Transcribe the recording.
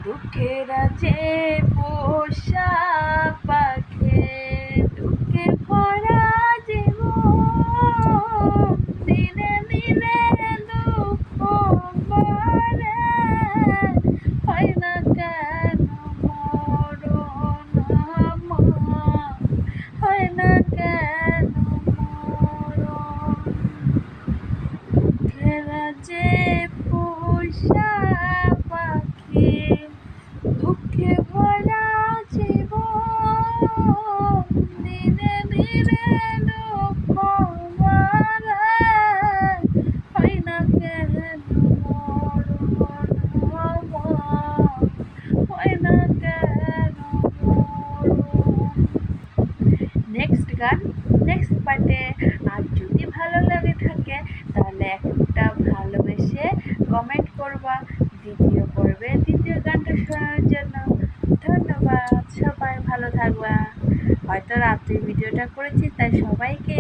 দুঃখের যে পোষা পাখি দুঃখে ভরা জীবন দিনে দিনে দুঃখ বাড়ে হয় না কেন মরণ আমার হয় না কেন মরণ দুঃখের যে পোষা পাখি দুঃখে ভরা জীবন দিনে দিনে দুঃখ বাড়ে হয় না কেন মরণ আমার হয় না কেন মরণ। নেক্সট গান নেক্সট পার্টে। আর যদি ভালো লাগে থাকে তাহলে একটা ভালোবেসে কমেন্ট করবা দ্বিতীয় পর্বে দ্বিতীয় গানটা শোনার জন্য। ধন্যবাদ, সবাই ভালো থাকবা। হয়তো রাত্রি ভিডিওটা করেছি তাই সবাইকে